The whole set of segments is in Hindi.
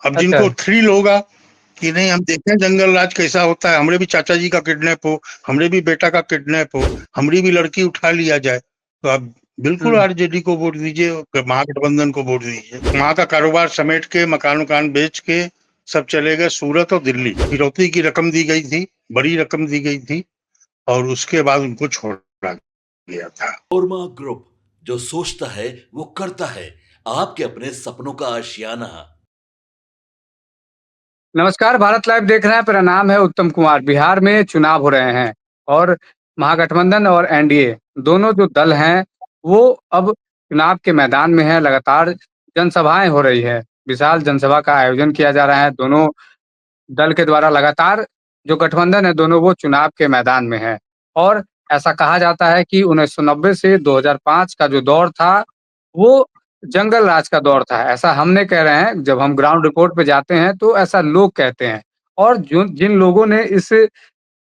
अब अच्छा। जिनको थ्रिल होगा कि नहीं हम देखें जंगल राज कैसा होता है, हमरे भी चाचा जी का किडनैप हो, हमरे भी बेटा का किडनैप हो, हमारी भी लड़की उठा लिया जाए, तो आप बिल्कुल हम्म। आरजेडी को वोट दीजिए, महागठबंधन को वोट दीजिए। वहां का कारोबार समेट के मकान उकान बेच के सब चले गए सूरत और दिल्ली। फिरौती की रकम दी गई थी, बड़ी रकम दी गई थी, और उसके बाद उनको छोड़ा गया था। ओरमा ग्रुप, जो सोचता है वो करता है। आपके अपने सपनों का आशियाना। नमस्कार, भारत लाइव देख रहे हैं। मेरा नाम है उत्तम कुमार। बिहार में चुनाव हो रहे हैं और महागठबंधन और एनडीए दोनों जो दल हैं, वो अब चुनाव के मैदान में हैं। लगातार जनसभाएं हो रही है, विशाल जनसभा का आयोजन किया जा रहा है। दोनों दल के द्वारा लगातार जो गठबंधन है, दोनों वो चुनाव के मैदान में है। और ऐसा कहा जाता है कि 1990 से 2005 का जो दौर था, वो जंगल राज का दौर था। ऐसा हम नहीं कह रहे हैं, जब हम ग्राउंड रिपोर्ट पे जाते हैं तो ऐसा लोग कहते हैं। और जो जिन लोगों ने इस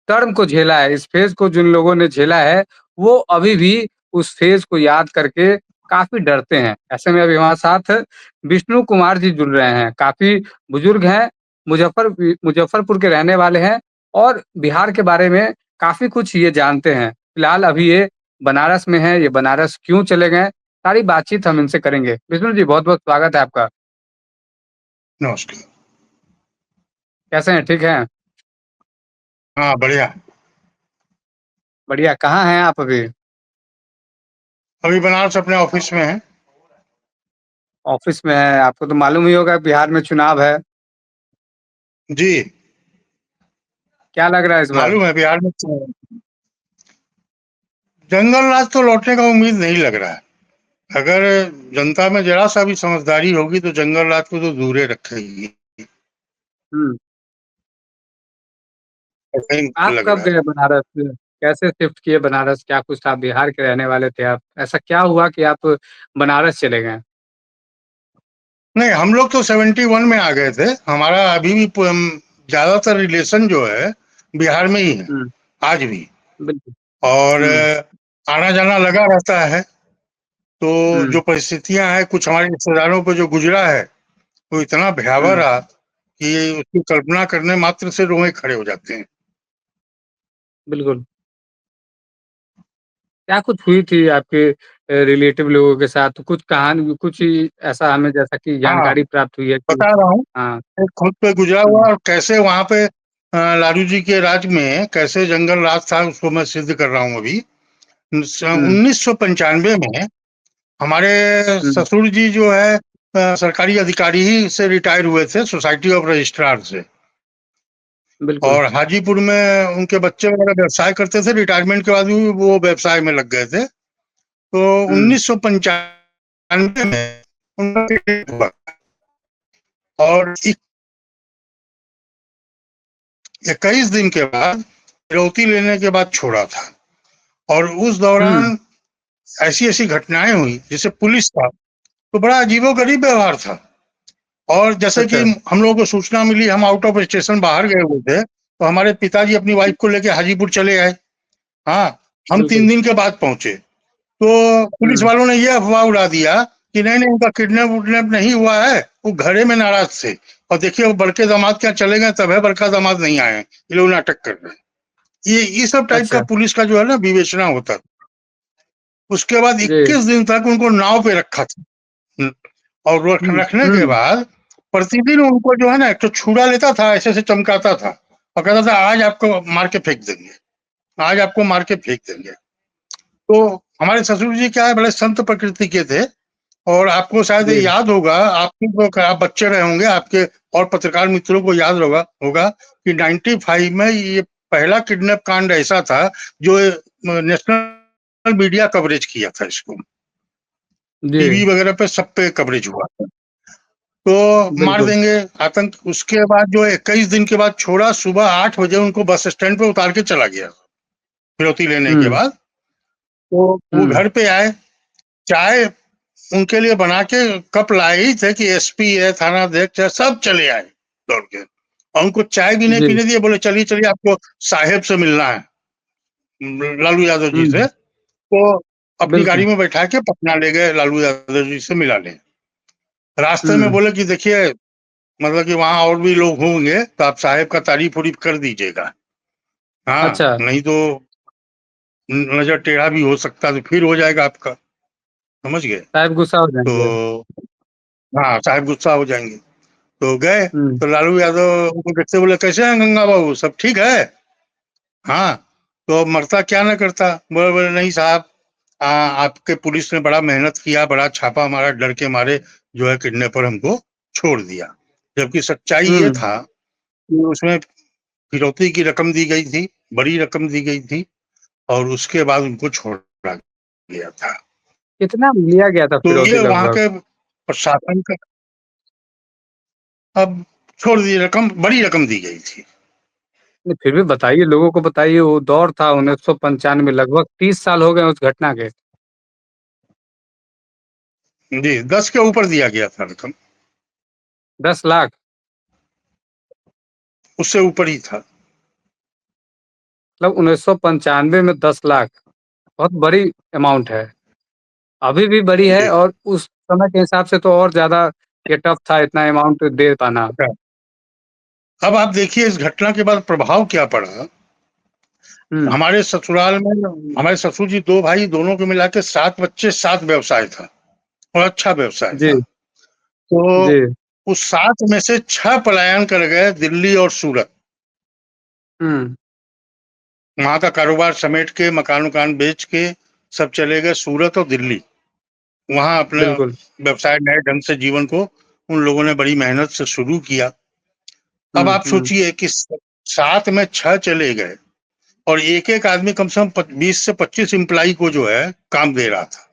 टर्म को झेला है, इस फेज़ को जिन लोगों ने झेला है, वो अभी भी उस फेज़ को याद करके काफ़ी डरते हैं। ऐसे में अभी हमारे साथ विष्णु कुमार जी जुड़ रहे हैं, काफ़ी बुजुर्ग हैं, मुज़फ्फरपुर के रहने वाले हैं और बिहार के बारे में काफ़ी कुछ ये जानते हैं। फिलहाल अभी ये बनारस में हैं, ये बनारस क्यों चले गए, सारी बातचीत हम इनसे करेंगे। विष्णु जी, बहुत-बहुत स्वागत है आपका। नमस्कार। कैसे हैं, ठीक हैं? हाँ, बढ़िया। बढ़िया, कहाँ हैं आप अभी? अभी बनारस अपने ऑफिस में है। ऑफिस में हैं, आपको तो मालूम ही होगा बिहार में चुनाव है। जी, क्या लग रहा है इस बार? मालूम है बिहार में तो जंगल राज तो लौटने का उम्मीद नहीं लग रहा है। अगर जनता में जरा सा भी समझदारी होगी तो जंगल राज को तो दूरे रखेगी, हुँ। ऐसा ही आप लग कब रहा है। गए बनारस? कैसे शिफ्ट किए बनारस? क्या कुछ था, बिहार के रहने वाले थे आप? ऐसा क्या हुआ कि आप बनारस चले गए? नहीं, हम लोग तो 71 में आ गए थे। हमारा अभी भी ज्यादातर रिलेशन जो है बिहार में ही है, हुँ, आज भी। बिल्कुल। और हुँ, आना जाना लगा रहता है। तो हुँ, जो परिस्थितियां हैं, कुछ हमारे रिश्तेदारों पर जो गुजरा है, वो इतना भयावह हुँ, रहा कि उसकी कल्पना करने मात्र से रोए खड़े हो जाते हैं। बिल्कुल। क्या कुछ हुई थी आपके रिलेटिव लोगों के साथ? कुछ कहानी, कुछ ही ऐसा हमें जैसा कि हाँ, जानकारी प्राप्त हुई है कि बता रहा हूँ। हाँ, एक खुद पे गुजरा हुआ, हुँ, और कैसे वहां पे लालू जी के राज में कैसे जंगल राज था, उसको मैं सिद्ध कर रहा हूँ अभी। हुँ, 1995 में हमारे हुँ, ससुर जी जो है सरकारी अधिकारी ही से रिटायर हुए थे, सोसाइटी ऑफ रजिस्ट्रार से। बिल्कुल। और हाजीपुर में उनके बच्चे वगैरह व्यवसाय करते थे, रिटायरमेंट के बाद भी वो व्यवसाय में लग गए थे। तो हुँ, 1995 में उनका टिकट हुआ, और 21 दिन के बाद फिरौती लेने के बाद छोड़ा था। और उस हुँ, दौरान ऐसी ऐसी घटनाएं हुई, जैसे पुलिस का तो बड़ा अजीबोगरीब व्यवहार था। और जैसे कि अच्छा, हम लोगों को सूचना मिली, हम आउट ऑफ स्टेशन बाहर गए हुए थे, तो हमारे पिताजी अपनी वाइफ को लेके हाजीपुर चले आए। हाँ, हम बिल्कुल। 3 दिन के बाद पहुंचे, तो पुलिस हुँ, वालों ने ये अफवाह उड़ा दिया कि नहीं नहीं, उनका किडनैप उडनैप नहीं हुआ है, वो घरे में नाराज थे। और देखिए, वो बड़के दामाद क्या चले गए, तब है बड़का दामाद नहीं आए, ये लोग नाटक कर रहे हैं। ये सब टाइप का अच्छा, पुलिस का जो है ना विवेचना होता था। उसके बाद जी। 21 दिन तक उनको नाव पे रखा था। और हुँ, रखने के हुँ, बाद प्रतिदिन उनको जो है ना, एक तो छुरा लेता था, ऐसे ऐसे चमकाता था, और कहता था आज आपको मार के फेंक देंगे, आज आपको मार के फेंक देंगे। तो हमारे ससुर जी क्या है, बड़े संत प्रकृति के थे। और आपको शायद जी। याद होगा, आपके आप बच्चे रहे होंगे, आपके और पत्रकार मित्रों को याद होगा होगा कि 95 में ये पहला किडनैप कांड ऐसा था जो नेशनल मीडिया कवरेज किया था इसको। जी, टीवी वगैरह पे सब पे कवरेज हुआ था। तो मार बिल्कुल। देंगे आतंक। उसके बाद जो 21 दिन के बाद छोड़ा, सुबह 8 बजे उनको बस स्टैंड पे उतार के चला गया फिरौती लेने के हुँ, बाद। तो वो हुँ, घर पे आए, चाय उनके लिए बना के कप लाए ही थे कि एसपी है, थाना अध्यक्ष है, सब चले आए दौड़ के, और उनको चाय भी नहीं जी, पीने दिए। बोले चलिए चलिए, आपको साहेब से मिलना है, लालू यादव जी से। हुँ, तो अपनी बिल्कुल। गाड़ी में बैठा के पटना ले गए, लालू यादव जी से मिला ले। रास्ते में हुँ, बोले कि देखिए, मतलब कि वहां और भी लोग होंगे तो आप साहेब का तारीफ उरीफ कर दीजिएगा। हाँ, अच्छा, नहीं तो नजर टेढ़ा भी हो सकता, तो फिर हो जाएगा आपका। समझ गए? साहब गुस्सा हो जाएँगे। तो हाँ, साहब गुस्सा हो जाएंगे। तो गए, हुँ, तो लालू यादव उनको देखते बोले, कैसे हैं गंगा बाबू, सब ठीक है? हाँ। तो अब मरता क्या ना करता, बोले बोले नहीं साहब, आपके पुलिस ने बड़ा मेहनत किया, बड़ा छापा मारा, डर के मारे जो है किडनैपर हमको छोड़ दिया। जबकि सच्चाई ये हुँ। था कि उसमें फिरौती की रकम दी गई थी, बड़ी रकम दी गई थी, और उसके बाद उनको छोड़ा गया था। कितना लिया गया था तो फिरौती ये वहां लगभग? के प्रशासन का, अब छोड़ दी रकम, बड़ी रकम दी गई थी। नहीं, फिर भी बताइए, लोगों को बताइए, वो दौर था 1995, लगभग 30 साल हो गए उस घटना के। जी, 10 के ऊपर दिया गया था रकम, 10 लाख, उससे ऊपर ही था। मतलब 1995 में 10 लाख, बहुत बड़ी अमाउंट है। अभी भी बड़ी है, जी। और उस समय के हिसाब से तो और ज़्यादा ये टफ था इतना अमाउंट दे पाना। अच्छा, अब आप देखिए इस घटना के बाद प्रभाव क्या पड़ा। हुँ, हमारे ससुराल में, हमारे ससुर जी 2 भाई, दोनों को मिला के 7 बच्चे, 7 व्यवसाय था, और अच्छा व्यवसाय जी, था। तो जी। उस 7 में से 6 पलायन कर गए दिल्ली और सूरत। हुँ, वहाँ का कारोबार समेट के, मकान-वकान बेच के सब चले गए सूरत और दिल्ली। वहाँ अपने बिल्कुल। व्यवसाय नए ढंग से जीवन को उन लोगों ने बड़ी मेहनत से शुरू किया। अब हुँ, आप हुँ। सोचिए कि 7 में 6 चले गए, और एक-एक आदमी कम से कम 20 से 25 एम्प्लॉयी को जो है काम दे रहा था।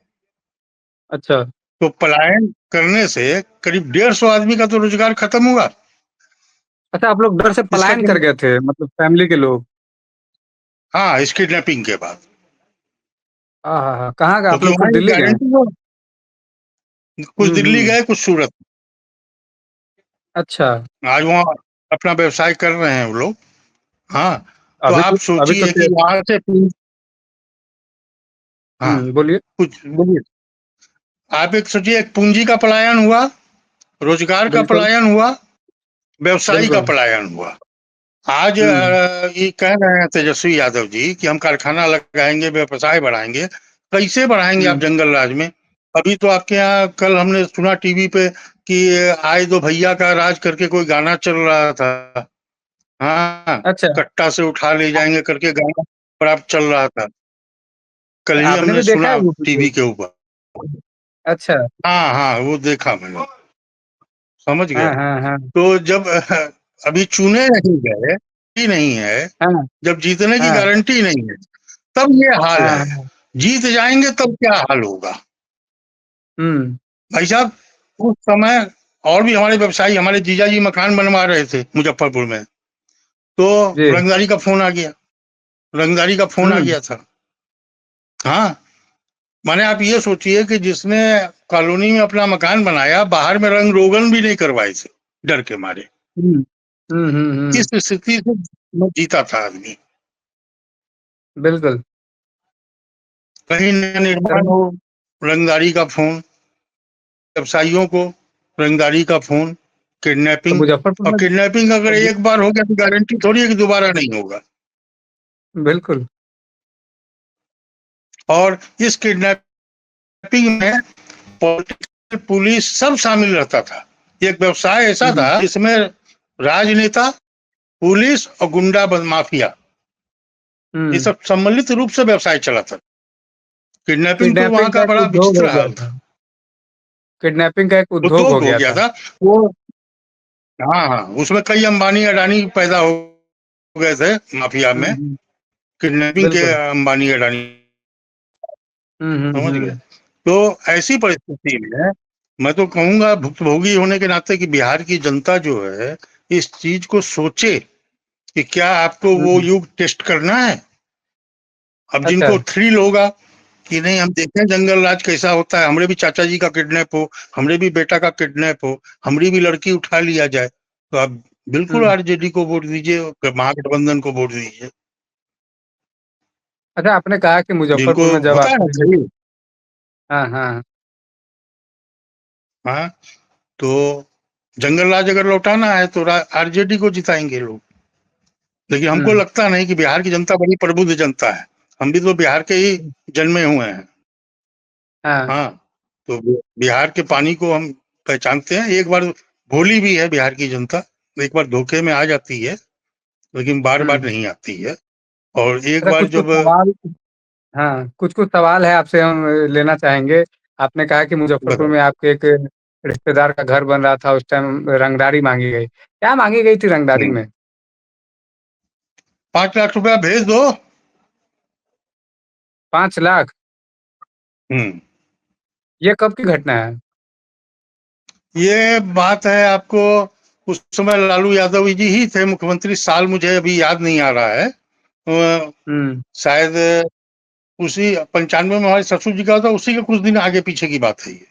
अच्छा, तो पलायन करने से करीब 150 आदमी का तो रोजगार खत्म हुआ। अच्छा, आप लोग डर से इसका पलायन कर क्या, गए थे, मतलब फैमिली के लोग? हाँ, इस किडनैपिंग के बाद। आहा! कहाँ गए आप क्योंकि लोग, फिर वहाँ ये दिल्ली गए? गारंटी हो, कुछ हुँ, दिल्ली हुँ। गए, कुछ सूरत। अच्छा, आज वहाँ अपना व्यवसाय कर रहे हैं वो लोग। हाँ, तो आप अभी तो सोचिए कि टे वहाँ से, हाँ, बोलिए। कुछ बोलिए। आप एक सोचिए, एक पूंजी का पलायन हुआ, रोजगार का बिल्कुल, पलायन हुआ, व्यवसायी का बिल्कुल। पलायन हुआ। आज हुँ, ये कह रहे हैं तेजस्वी यादव जी कि हम कारखाना लगाएंगे, व्यवसाय बढ़ाएंगे। कैसे बढ़ाएंगे आप हुँ। जंगल राज में? अभी तो आपके यहाँ कल हमने सुना टीवी पे कि आए दो भैया का राज करके कोई गाना चल रहा था। हाँ, अच्छा, कट्टा से उठा ले जाएंगे करके गाना पर आप चल रहा था। कल ही आपने हमने भी देखा है सुना वो वीडियो? टीवी के ऊपर। अच्छा। हाँ हाँ, वो देखा मैंने। समझ गए? हाँ, हाँ, हाँ। तो जब अभी चुने नहीं गए, ही नहीं है, हाँ, जब जीतने की हाँ, गारंटी नहीं है, तब ये हाल हाँ, है। हाँ। जीत जाएंगे तब क्या हाल होगा? हुँ, भाई साहब, उस समय और भी हमारे व्यवसायी, हमारे जीजा जी मकान बनवा रहे थे मुजफ्फरपुर में, तो जी। रंगदारी का फोन आ गया, रंगदारी का फोन आ हुँ, गया था। हाँ, माने आप ये सोचिए कि जिसने कॉलोनी में अपना मकान बनाया, बाहर में रंग रोगन भी नहीं करवाए थे, डर के मारे। हुँ। हुँ, हुँ, इस हुँ। स्थिति से जीता था आदमी। बिल्कुल। कहीं न निर्माण चलिए, हो, रंगदारी का फोन, व्यवसायियों को रंगदारी का फोन, तो किडनैपिंग। मुज़फ्फरपुर और में किडनैपिंग अगर अब एक बार हो गया तो गारंटी थोड़ी है कि दोबारा नहीं होगा। बिल्कुल। और इस किडनैपिंग में पॉलिटिकल, पुलिस सब शामिल रहता था। एक व्यवसाय ऐसा हुँ, था जिसमें राजनेता, पुलिस और गुंडा माफिया, ये हुँ। सब सम्मिलित रूप से व्यवसाय चला था। किडनैपिंग तो वहां किडनैपिंग का का एक बड़ा उद्योग हो विचित्र गया हाल था। था। किडनैपिंग का एक उद्योग उद्योग हो हो गया गया था। था वो। हाँ हाँ, उसमें कई अंबानी अडानी पैदा हो गए थे माफिया हुँ, में। हुँ। किडनैपिंग के बिल्कुल। अंबानी अडानी, हुँ, हुँ, समझ गए? हुँ। तो ऐसी परिस्थिति में मैं तो कहूंगा भुक्तभोगी होने के नाते कि बिहार की जनता जो है, इस चीज को सोचे कि क्या आपको वो हुँ। युग टेस्ट करना है। अब अच्छा। जिनको थ्रिल होगा कि नहीं, हम देखें जंगल राज कैसा होता है, हमरे भी चाचा जी का किडनैप हो, हमरे भी बेटा का किडनैप हो, हमारी भी लड़की उठा लिया जाए, तो आप बिल्कुल हुँ। आरजेडी को वोट दीजिए, महागठबंधन को वोट दीजिए। अच्छा, आपने कहा कि जिनको मुज़फ्फरपुर में जब होता है ना आपने थ्रिल। हाँ, हाँ। हाँ, तो जंगल राज अगर लौटाना है तो आरजेडी को जिताएंगे लोग। लेकिन हमको हम्म लगता नहीं कि बिहार की जनता बड़ी प्रबुद्ध जनता है। हम भी तो बिहार के ही जन्मे हुए हैं। हाँ हाँ, तो बिहार के पानी को हम पहचानते हैं। एक बार भोली भी है बिहार की जनता, एक बार धोखे में आ जाती है, लेकिन बार बार हम्म। नहीं आती है। और एक अच्छा, बार कुछ कुछ जब सवाल, हाँ कुछ कुछ सवाल है आपसे हम लेना चाहेंगे। आपने कहा कि मुजफ्फरपुर बताओ, में आपके एक रिश्तेदार का घर बन रहा था, उस टाइम रंगदारी मांगी गई, क्या मांगी गई थी रंगदारी में? 5 लाख रुपया भेज दो। 5 लाख? हम्म ये कब की घटना है? ये बात है आपको, उस समय लालू यादव जी ही थे मुख्यमंत्री। साल मुझे अभी याद नहीं आ रहा है। हम्म। शायद उसी 95 में हमारे ससुर जी का था, उसी के कुछ दिन आगे पीछे की बात है ये।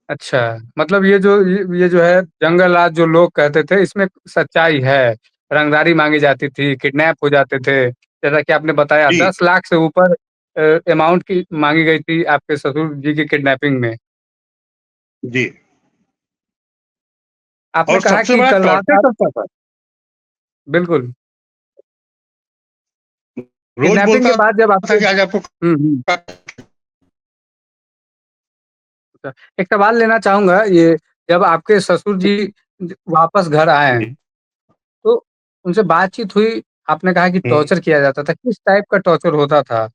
अच्छा, मतलब ये जो है जंगल राज जो लोग कहते थे, इसमें सच्चाई है। रंगदारी मांगी जाती थी, किडनैप हो जाते थे, जैसा कि आपने बताया जी 10 लाख से ऊपर अमाउंट की मांगी गई थी आपके ससुर जी की किडनैपिंग में। जी। आपने और कहा सबसे कि बड़ा कल रात टॉर्चर आप, करता था। बिल्कुल, रोज किडनैपिंग के बोलता बाद जब था आपके, कि आज आपको हम्म। अच्छा, एक सवाल लेना चाहूंगा, ये जब आपके ससुर जी वापस घर आए हैं, तो उनसे बातचीत हुई, आपने कहा कि टॉर्चर किया जाता था, किस टाइप का टॉर्चर होता था?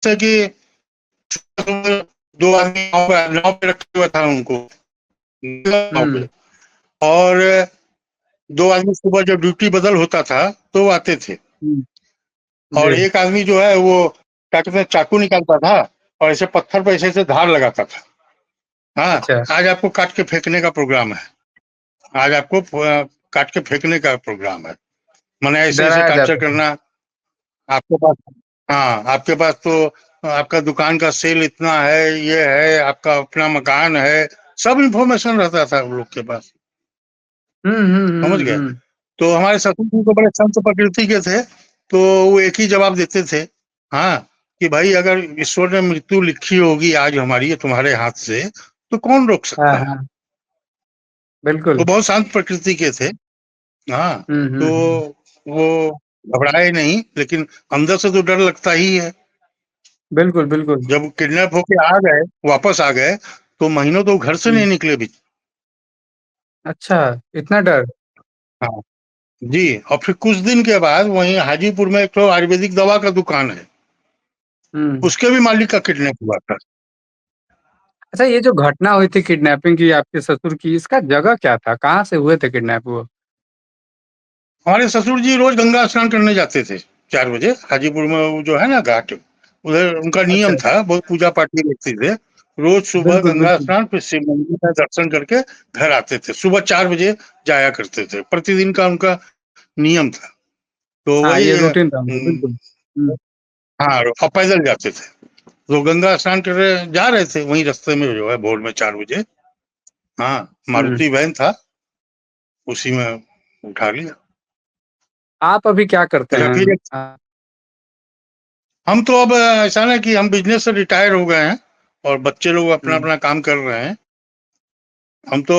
जैसे कि 2 आदमी नाव पे रखे हुआ था उनको, नाव पे। हम्म। और 2 आदमी सुबह जब ड्यूटी बदल होता था तो वो आते थे। हम्म, और जी। एक आदमी जो है वो क्या कहते हैं, चाकू निकालता था और ऐसे पत्थर पे ऐसे ऐसे धार लगाता था। हाँ, अच्छा, आज आपको काट के फेंकने का प्रोग्राम है। आज आपको काट के फेंकने का प्रोग्राम है। मैंने ऐसे ऐसे डराया टॉर्चर जाता था। करना आपके पास। हाँ, आपके पास तो आपका दुकान का सेल इतना है, ये है, आपका अपना मकान है, सब इंफॉर्मेशन रहता था उन लोग के पास। समझ गए? हम्म। तो हमारे ससुर जी तो बड़े संत प्रकृति के थे। तो वो एक ही जवाब देते थे, हाँ, कि भाई अगर ईश्वर ने मृत्यु लिखी होगी आज हमारी तुम्हारे हाथ से, तो कौन रोक हाँ सकता है। हाँ, बिल्कुल। वो बहुत शांत प्रकृति के थे। हाँ, तो हम्म। वो घबराए नहीं, लेकिन अंदर से तो डर लगता ही है। बिल्कुल बिल्कुल। जब किडनैप होके आ गए, वापस आ गए, तो महीनों तो घर से हम्म, नहीं निकले भी। अच्छा, इतना डर? हाँ जी। और फिर कुछ दिन के बाद वहीं हाजीपुर में एक तो आयुर्वेदिक दवा का दुकान है, हम्म। उसके भी मालिक का किडनैप हुआ था। अच्छा, ये जो घटना हुई थी किडनैपिंग की आपके ससुर की, इसका जगह क्या था, कहाँ से हुए थे किडनैप वो? हमारे ससुर जी रोज गंगा स्नान करने जाते थे 4 बजे। हाजीपुर में वो जो है ना घाट, उधर उनका अच्छा, नियम था। बहुत पूजा पाठ के व्यक्ति थे। रोज सुबह बिल्कुल गंगा बिल्कुल। स्नान, फिर शिव मंदिर में दर्शन करके घर आते थे। सुबह 4 बजे जाया करते थे, प्रतिदिन का उनका नियम था। तो हाँ, वही ये रूटीन था उनका, बिल्कुल। हाँ, और पैदल जाते थे। तो गंगा स्नान कर रहे जा रहे थे, वहीं रास्ते में जो है भोर में 4 बजे, हाँ, हम्म। मारुति वैन था, उसी में उठा लिया। आप अभी क्या करते अच्छा, हैं? फिर हम तो अब ऐसा ना कि हम बिजनेस से रिटायर हो गए हैं और बच्चे लोग अपना हम्म। अपना काम कर रहे हैं। हम तो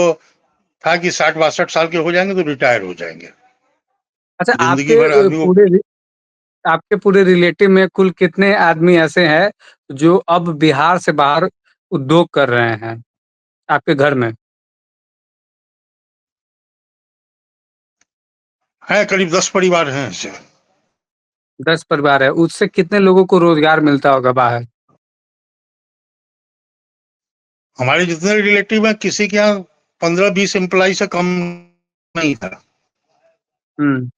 था कि 60-62 साल के हो जाएंगे तो रिटायर हो जाएंगे। अच्छा, जिंदगी भर आदमी को आपके पूरे रिलेटिव में कुल कितने आदमी ऐसे हैं जो अब बिहार से बाहर उद्योग कर रहे हैं आपके घर में? है, करीब 10 परिवार हैं ऐसे। 10 परिवार है, उससे कितने लोगों को रोजगार मिलता होगा बाहर? हमारे जितने रिलेटिव हैं, किसी के यहाँ 15-20 एम्प्लाई से कम नहीं था। हम्म।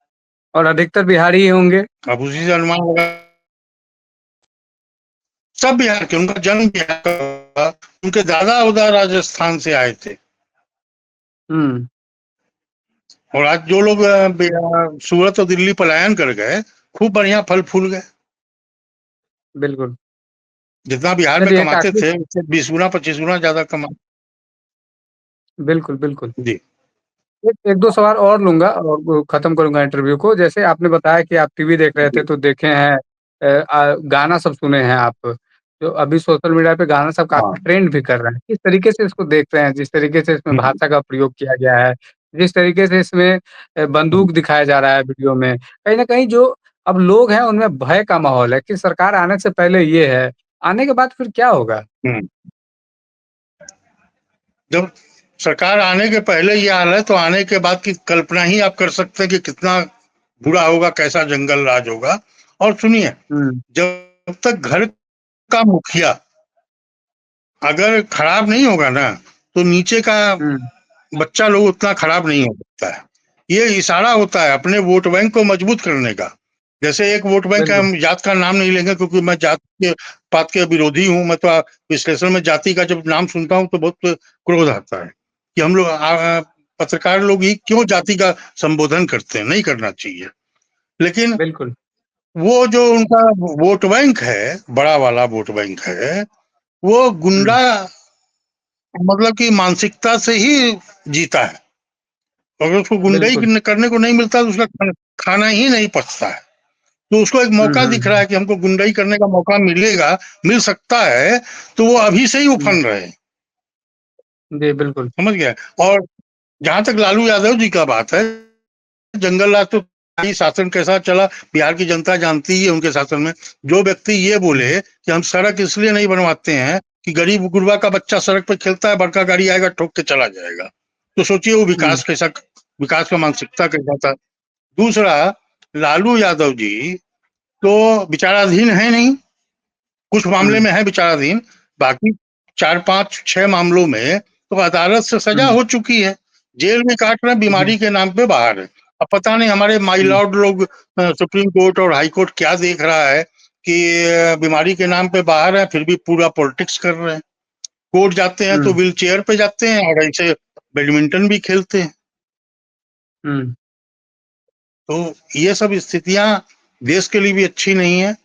और अधिकतर बिहारी ही होंगे? अब उसी से अनुमान लगा। सब बिहार के, उनका जन्म बिहार का हुआ। उनके दादा उदा राजस्थान से आए थे। हम्म। और आज जो लोग सूरत और दिल्ली पलायन कर गए, खूब बढ़िया फल फूल गए। बिल्कुल। जितना बिहार में चलिए, एक कमाते आखिरी, थे उससे 20 गुना 25 गुना ज्यादा कमा। बिल्कुल बिल्कुल। जी एक एक दो सवाल और लूंगा और वो खत्म करूंगा इंटरव्यू को। जैसे आपने बताया कि आप टीवी देख रहे थे तो देखे हैं, गाना सब सुने हैं आप, जो अभी सोशल मीडिया पे गाना सब हाँ। काफ़ी ट्रेंड भी कर रहे हैं। किस तरीके से इसको देख रहे हैं? जिस तरीके से इसमें हुँ, भाषा का प्रयोग किया गया है, जिस तरीके से इसमें हुँ, बंदूक दिखाया जा रहा है वीडियो में, कहीं न कहीं जो अब लोग हैं उनमें भय का माहौल है कि सरकार आने से पहले ये है, आने के बाद फिर क्या होगा? हुँ। जब सरकार आने के पहले ये हाल है तो आने के बाद की कल्पना ही आप कर सकते हैं कि कितना बुरा होगा, कैसा जंगल राज होगा। और सुनिए, हुँ, जब तक घर का मुखिया अगर खराब नहीं होगा ना, तो नीचे का हुँ, बच्चा लोग उतना खराब नहीं हो सकता है। ये इशारा होता है अपने वोट बैंक को मजबूत करने का। जैसे एक वोट बैंक है, बिल्कुल। हम जात का नाम नहीं लेंगे क्योंकि मैं जात के पात के विरोधी हूँ। मैं तो विश्लेषण में जाति का जब नाम सुनता हूँ तो बहुत क्रोध आता है कि हम लोग पत्रकार लोग ही क्यों जाति का संबोधन करते हैं, नहीं करना चाहिए। लेकिन बिल्कुल। वो जो उनका वोट बैंक है, बड़ा वाला वोट बैंक है, वो हुँ, गुंडा मतलब की मानसिकता से ही जीता है। अगर उसको गुंडाई बिल्कुल। करने को नहीं मिलता तो उसका खाना ही नहीं पचता है। तो उसको एक हुँ, मौका हुँ, दिख रहा है हुँ, कि हमको गुंडाई करने का मौका मिलेगा, मिल सकता है, तो वो अभी से ही हुँ। उफन रहे हैं। जी, बिल्कुल। समझ गए? और जहाँ तक लालू यादव जी का बात है, जंगल राज तो ही शासन कैसा चला, बिहार की जनता जानती ही है उनके शासन में। जो व्यक्ति ये बोले हुँ, कि हम सड़क इसलिए नहीं बनवाते हैं कि गरीब गुरबा का बच्चा सड़क पे खेलता है, बड़का गाड़ी आएगा ठोक के चला जाएगा। तो सोचिए वो हुँ, विकास का मानसिकता कैसा था। दूसरा, लालू यादव जी तो विचाराधीन है नहीं, कुछ मामले हुँ, में है विचाराधीन, बाकी 4, 5, 6 मामलों में तो अदालत से सजा हुँ, हो चुकी है। जेल में काट रहे हैं, जी, बीमारी के नाम पे बाहर है। अब पता नहीं हमारे माई हुँ, लॉर्ड लोग सुप्रीम कोर्ट और हाई कोर्ट क्या देख रहा है कि बीमारी के नाम पे बाहर है, फिर भी पूरा पॉलिटिक्स कर रहे हैं। कोर्ट जाते हैं तो हुँ, व्हील चेयर पे जाते हैं और ऐसे बैडमिंटन भी खेलते हैं। हुँ। तो ये सब स्थितियां देश के लिए भी अच्छी नहीं है।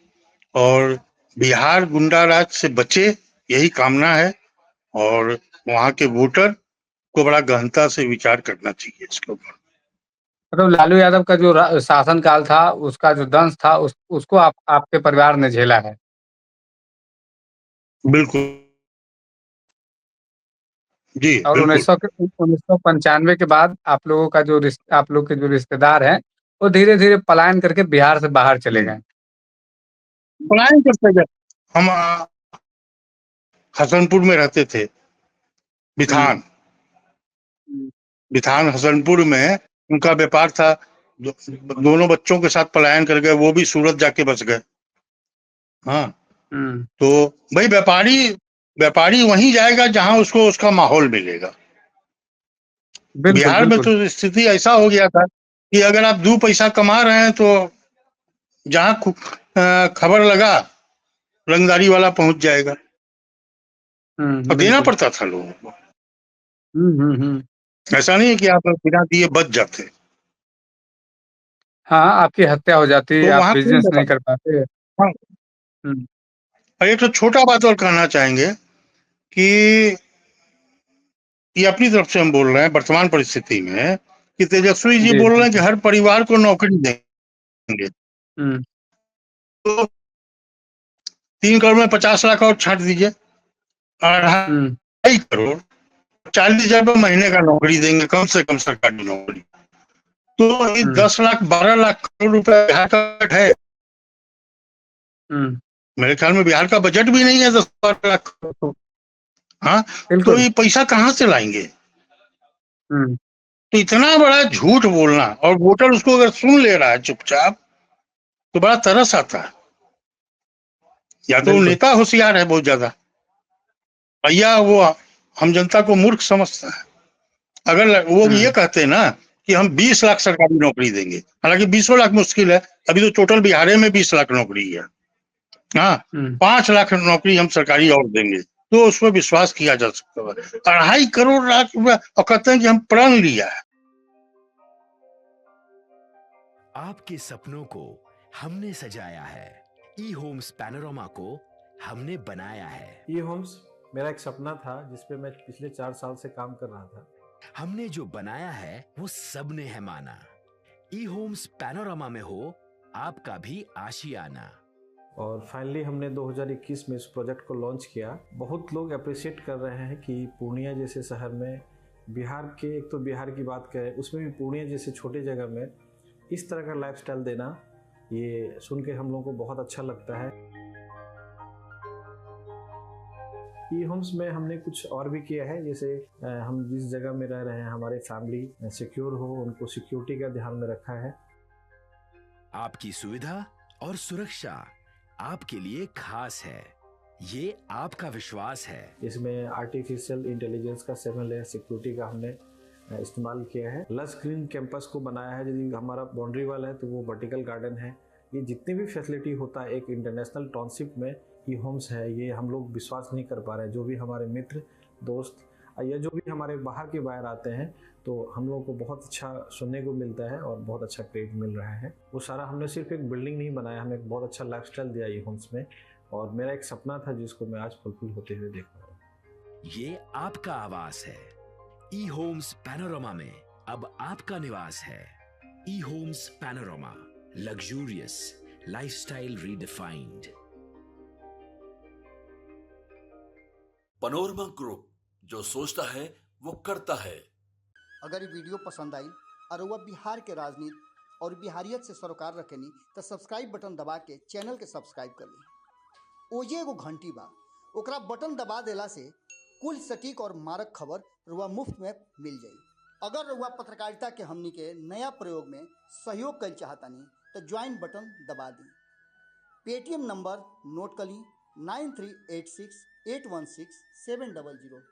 और बिहार गुंडा राज से बचे, यही कामना है। और वहाँ के वोटर को बड़ा गहनता से विचार करना चाहिए इसके ऊपर। मतलब लालू यादव का जो शासनकाल था, उसका जो दंश था, उसको आपके परिवार ने झेला है। बिल्कुल। जी, और बिल्कुल। 1995 के बाद आप लोग के जो रिश्तेदार हैं, वो धीरे-धीरे पलायन करके बिहार से बाहर चले हम्म। गए। पलायन करते गए। हम हसनपुर में रहते थे। हुँ, बिथान हुँ, बिथान हसनपुर में उनका व्यापार था। दोनों बच्चों के साथ पलायन कर गए, वो भी सूरत जाके बस गए। हाँ। हुँ। तो भाई व्यापारी व्यापारी वहीं जाएगा जहां उसको उसका माहौल मिलेगा। बिल्कुल, बिहार में बिल्कुल। तो स्थिति ऐसा हो गया था कि अगर आप 2 पैसा कमा रहे हैं तो जहाँ खबर लगा रंगदारी वाला पहुंच जाएगा। हुँ, और देना बिल्कुल। पड़ता था लोगों को। हुँ, हुँ, हुँ। ऐसा नहीं है कि आप बिना दिए बच जाते। हाँ, आपकी हत्या हो जाती, तो आप वहां कोई बिज़नेस नहीं व्यापार। कर पाते। हाँ। हुँ, और एक तो छोटा बात और कहना चाहेंगे कि ये अपनी तरफ से हम बोल रहे हैं वर्तमान परिस्थिति में कि तेजस्वी जी जी, बोल रहे हैं कि बिल्कुल। हर परिवार को नौकरी देंगे। हुँ, तो 3 करोड़ में 50 लाख और छांट दीजिए, हुँ, 2.5 करोड़, 40,000 रुपये महीने का नौकरी देंगे कम से कम सरकारी नौकरी। तो ये हुँ, 10 लाख 12 लाख करोड़ रुपए बिहार का बजट है। हुँ, मेरे ख्याल में बिहार का बजट भी नहीं है 10 12 लाख करोड़ तो। हाँ। तो बिल्कुल। ये पैसा कहाँ से लाएंगे? हुँ, तो इतना बड़ा झूठ बोलना और वोटर उसको अगर सुन ले रहा है चुपचाप तो बड़ा तरस आता है। या तो वो बिल्कुल। नेता होशियार है बहुत ज्यादा, या वो हम जनता को मूर्ख समझता है। अगर वो ये हुँ, कहते ना कि हम 20 लाख सरकारी नौकरी देंगे, हालांकि 20 लाख मुश्किल है। अभी तो टोटल बिहार में 20 लाख नौकरी है। हाँ। हुँ। 5 लाख नौकरी हम सरकारी और देंगे तो उस पर विश्वास किया जा सकता है। 2.5 करोड़ लाख रुपया और कहते हैं कि हम प्रण लिया है। आपके सपनों को हमने सजाया है। ई होम्स पैनोरामा को हमने बनाया है। ई होम्स मेरा एक सपना था जिस पे मैं पिछले 4 साल से काम कर रहा था। हमने जो बनाया है वो सबने है माना। ई होम्स पैनोरामा में हो आपका भी आशियाना। और फाइनली हमने 2021 में इस प्रोजेक्ट को लॉन्च किया। बहुत लोग अप्रिशिएट कर रहे हैं कि पूर्णिया जैसे शहर में, बिहार के, एक तो बिहार की बात करें उसमें भी पूर्णिया जैसे छोटे जगह में इस तरह का लाइफस्टाइल देना, ये सुन के हम लोगों को बहुत अच्छा लगता है। ई होम्स में हमने कुछ और भी किया है, जैसे हम जिस जगह में रह रहे हैं हमारे फैमिली सिक्योर हो, उनको सिक्योरिटी का ध्यान में रखा है। आपकी सुविधा और सुरक्षा आपके लिए खास है, ये आपका विश्वास है। इसमें आर्टिफिशियल इंटेलिजेंस का 7 लेयर सिक्योरिटी का हमने इस्तेमाल किया है। लस ग्रीन कैंपस को बनाया है। यदि हमारा बाउंड्री वाल है तो वो वर्टिकल गार्डन है। ये जितनी भी फैसिलिटी होता है एक इंटरनेशनल टाउनशिप में, ई होम्स है, ये हम लोग विश्वास नहीं कर पा रहे हैं। जो भी हमारे मित्र दोस्त या जो भी हमारे बाहर के बाहर आते हैं तो हम लोगों को बहुत अच्छा सुनने को मिलता है और बहुत अच्छा क्रेडिट मिल रहा है। वो सारा हमने सिर्फ एक बिल्डिंग नहीं बनाया, हमें एक बहुत अच्छा लाइफस्टाइल दिया ई होम्स में, और मेरा एक सपना था जिसको मैं आज फुलफिल होते हुए देख रहा हूँ। ये आपका आवास है। ई होम्स पैनोरामा में अब आपका निवास है। E homes panorama, luxurious lifestyle redefined. Panorama group, जो सोचता है वो करता है। अगर ये वीडियो पसंद आई और वह बिहार के राजनीति और बिहारियत से सरोकार रखेनी तो सब्सक्राइब बटन दबा के चैनल के सब्सक्राइब कर ली। ओजे एगो घंटी बा, ओकरा बटन दबा देला से कुल सटीक और मारक खबर रुआ मुफ्त में मिल जाई। अगर रुआ पत्रकारिता के हमनी के नया प्रयोग में सहयोग कर चाहतानी तो ज्वाइन बटन दबा दी। पेटीएम नंबर नोट कर ली 9386816700।